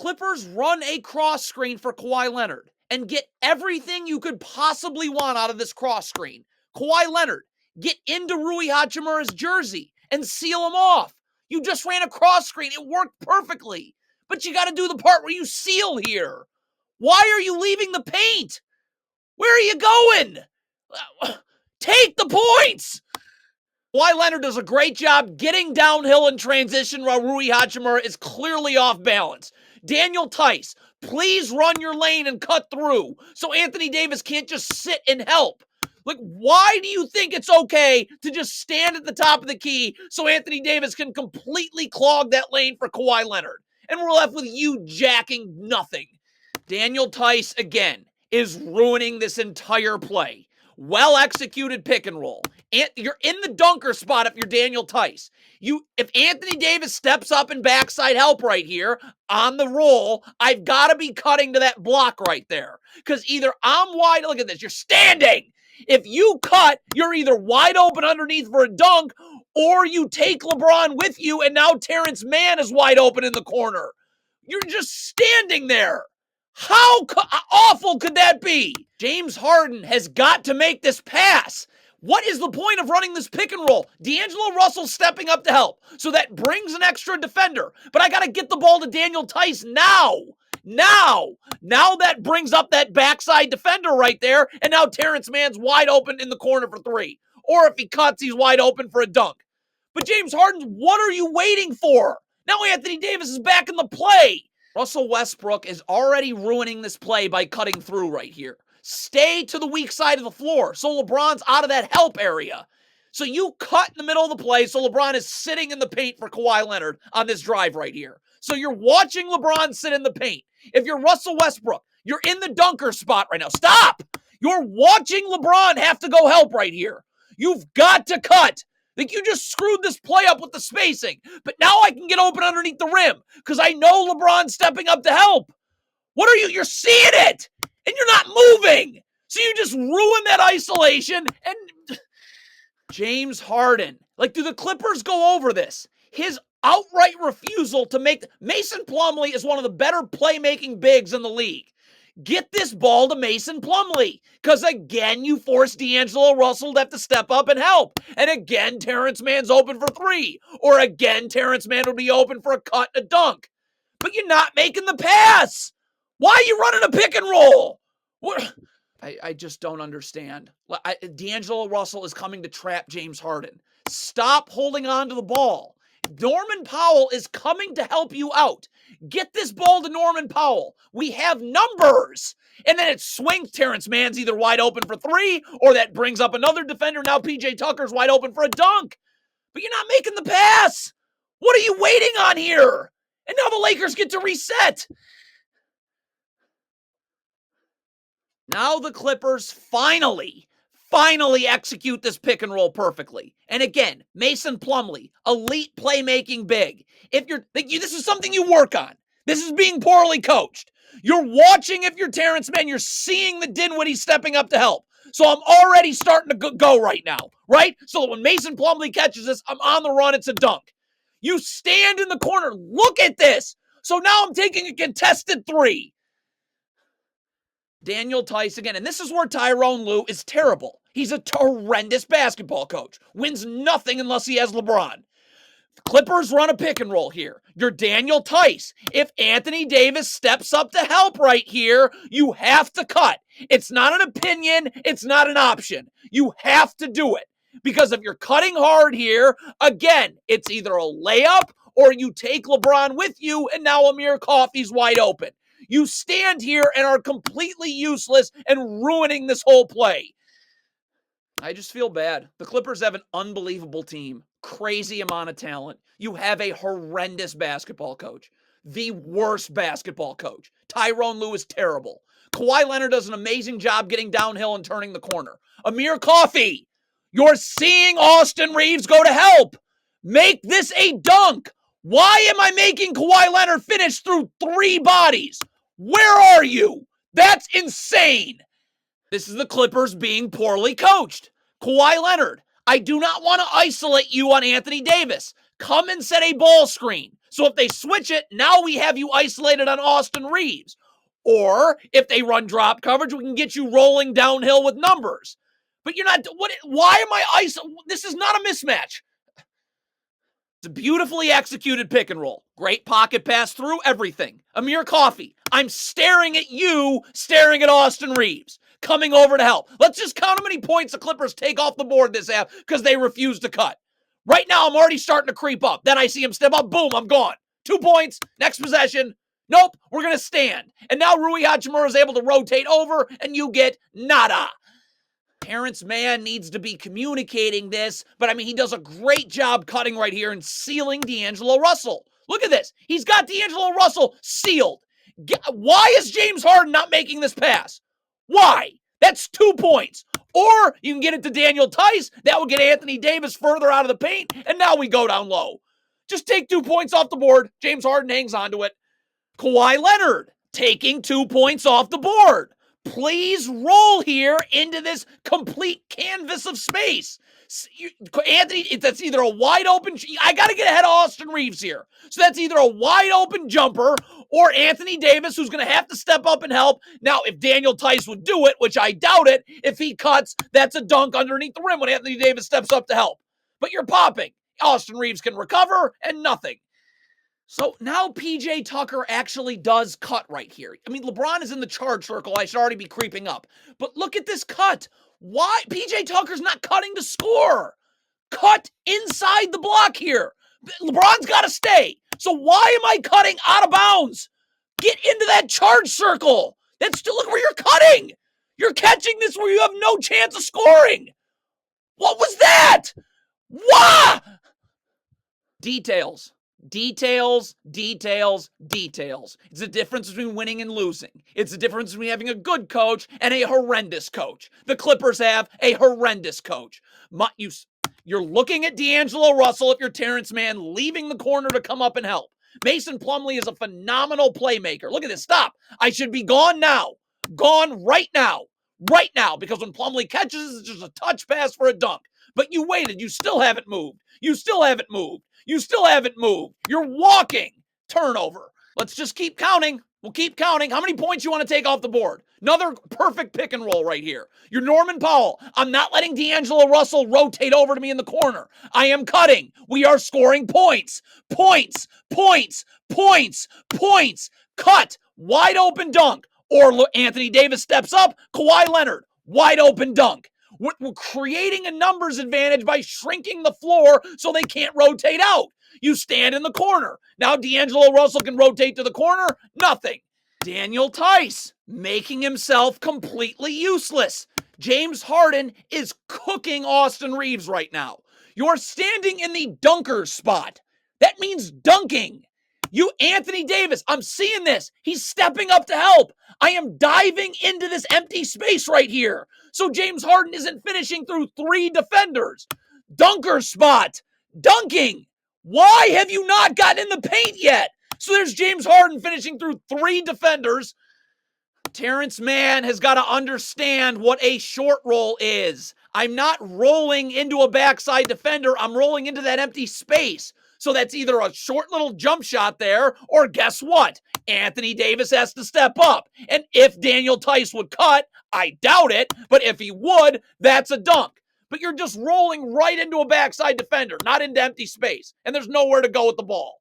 Clippers run a cross screen for Kawhi Leonard and get everything you could possibly want out of this cross screen. Kawhi Leonard, get into Rui Hachimura's jersey and seal him off. You just ran a cross screen. It worked perfectly. But you got to do the part where you seal here. Why are you leaving the paint? Where are you going? Take the points. Kawhi Leonard does a great job getting downhill in transition while Rui Hachimura is clearly off balance. Daniel Tice, please run your lane and cut through so Anthony Davis can't just sit and help. Like, why do you think it's okay to just stand at the top of the key so Anthony Davis can completely clog that lane for Kawhi Leonard? And we're left with you jacking nothing. Daniel Tice, again, is ruining this entire play. Well-executed pick and roll. You're in the dunker spot if you're Daniel Tice. If Anthony Davis steps up and backside help right here on the roll, I've got to be cutting to that block right there. Because either I'm wide, look at this, you're standing. If you cut, you're either wide open underneath for a dunk, or you take LeBron with you, and now Terrence Mann is wide open in the corner. You're just standing there. How awful could that be? James Harden has got to make this pass. What is the point of running this pick and roll? D'Angelo Russell stepping up to help. So that brings an extra defender. But I got to get the ball to Daniel Tice now. Now that brings up that backside defender right there. And now Terrence Mann's wide open in the corner for three. Or if he cuts, he's wide open for a dunk. But James Harden, what are you waiting for? Now Anthony Davis is back in the play. Russell Westbrook is already ruining this play by cutting through right here. Stay to the weak side of the floor so LeBron's out of that help area. So you cut in the middle of the play so LeBron is sitting in the paint for Kawhi Leonard on this drive right here. So you're watching LeBron sit in the paint. If you're Russell Westbrook, you're in the dunker spot right now. Stop! You're watching LeBron have to go help right here. You've got to cut. Like, you just screwed this play up with the spacing. But now I can get open underneath the rim because I know LeBron's stepping up to help. What are you? You're seeing it, and you're not moving. So you just ruin that isolation. And James Harden. Like, do the Clippers go over this? His outright refusal to make... Mason Plumlee is one of the better playmaking bigs in the league. Get this ball to Mason Plumlee. Because again, you force D'Angelo Russell to have to step up and help. And again, Terrence Mann's open for three. Or again, Terrence Mann will be open for a cut and a dunk. But you're not making the pass. Why are you running a pick and roll? What? I just don't understand. D'Angelo Russell is coming to trap James Harden. Stop holding on to the ball. Norman Powell is coming to help you out. Get this ball to Norman Powell. We have numbers. And then it swings. Terrence Mann's either wide open for three, or that brings up another defender. Now PJ Tucker's wide open for a dunk. But you're not making the pass. What are you waiting on here? And now the Lakers get to reset. Now the Clippers finally execute this pick and roll perfectly. And again, Mason Plumlee, elite playmaking big. This is something you work on. This is being poorly coached. You're watching if you're Terrence Mann. You're seeing the Dinwiddie stepping up to help. So I'm already starting to go right now, right? So when Mason Plumlee catches this, I'm on the run. It's a dunk. You stand in the corner. Look at this. So now I'm taking a contested three. Daniel Tice again. And this is where Tyronn Lue is terrible. He's a horrendous basketball coach. Wins nothing unless he has LeBron. The Clippers run a pick and roll here. You're Daniel Tice. If Anthony Davis steps up to help right here, you have to cut. It's not an opinion. It's not an option. You have to do it. Because if you're cutting hard here, again, it's either a layup or you take LeBron with you and now Amir Coffey's wide open. You stand here and are completely useless and ruining this whole play. I just feel bad. The Clippers have an unbelievable team. Crazy amount of talent. You have a horrendous basketball coach. The worst basketball coach. Tyronn Lue is terrible. Kawhi Leonard does an amazing job getting downhill and turning the corner. Amir Coffey, you're seeing Austin Reeves go to help. Make this a dunk. Why am I making Kawhi Leonard finish through three bodies? Where are you? That's insane. This is the Clippers being poorly coached. Kawhi Leonard, I do not want to isolate you on Anthony Davis. Come and set a ball screen. So if they switch it, now we have you isolated on Austin Reeves. Or if they run drop coverage, we can get you rolling downhill with numbers. But you're not, why am I this is not a mismatch. It's a beautifully executed pick and roll. Great pocket pass through, everything. Amir Coffey, I'm staring at you, staring at Austin Reeves, coming over to help. Let's just count how many points the Clippers take off the board this half because they refuse to cut. Right now, I'm already starting to creep up. Then I see him step up. Boom, I'm gone. 2 points. Next possession. Nope, we're going to stand. And now Rui Hachimura is able to rotate over, and you get nada. Terrence Mann needs to be communicating this, but I mean, he does a great job cutting right here and sealing D'Angelo Russell. Look at this. He's got D'Angelo Russell sealed. Why is James Harden not making this pass? Why? That's 2 points. Or you can get it to Daniel Tice. That would get Anthony Davis further out of the paint, and now we go down low. Just take 2 points off the board. James Harden hangs on to it. Kawhi Leonard taking 2 points off the board. Please roll here into this complete canvas of space. Anthony, that's either a wide open, I got to get ahead of Austin Reeves here. So that's either a wide open jumper or Anthony Davis, who's going to have to step up and help. Now, if Daniel Tice would do it, which I doubt it, if he cuts, that's a dunk underneath the rim when Anthony Davis steps up to help. But you're popping. Austin Reeves can recover and nothing. So now PJ Tucker actually does cut right here. I mean, LeBron is in the charge circle. I should already be creeping up. But look at this cut. Why? PJ Tucker's not cutting to score. Cut inside the block here. LeBron's got to stay. So why am I cutting out of bounds? Get into that charge circle. That's still, look where you're cutting. You're catching this where you have no chance of scoring. What was that? Wah! Details. Details. It's the difference between winning and losing. It's the difference between having a good coach and a horrendous coach. The Clippers have a horrendous coach. You're looking at D'Angelo Russell if you're Terrence Mann, leaving the corner to come up and help. Mason Plumlee is a phenomenal playmaker. Look at this. Stop. I should be gone now. Gone right now. Right now. Because when Plumlee catches, it's just a touch pass for a dunk. But you waited. You still haven't moved. You still haven't moved. You're walking. Turnover. Let's just keep counting. We'll keep counting. How many points you want to take off the board? Another perfect pick and roll right here. You're Norman Powell. I'm not letting D'Angelo Russell rotate over to me in the corner. I am cutting. We are scoring points. Points. Cut. Wide open dunk. Or Anthony Davis steps up. Kawhi Leonard. Wide open dunk. We're creating a numbers advantage by shrinking the floor so they can't rotate out. You stand in the corner. Now D'Angelo Russell can rotate to the corner. Nothing. Daniel Tice making himself completely useless. James Harden is cooking Austin Reeves right now. You're standing in the dunker spot. That means dunking. You, Anthony Davis, I'm seeing this. He's stepping up to help. I am diving into this empty space right here. So James Harden isn't finishing through 3 defenders. Dunker spot. Dunking. Why have you not gotten in the paint yet? So there's James Harden finishing through 3 defenders. Terrence Mann has got to understand what a short roll is. I'm not rolling into a backside defender. I'm rolling into that empty space. So that's either a short little jump shot there, or guess what? Anthony Davis has to step up. And if Daniel Tice would cut, I doubt it, but if he would, that's a dunk. But you're just rolling right into a backside defender, not into empty space. And there's nowhere to go with the ball.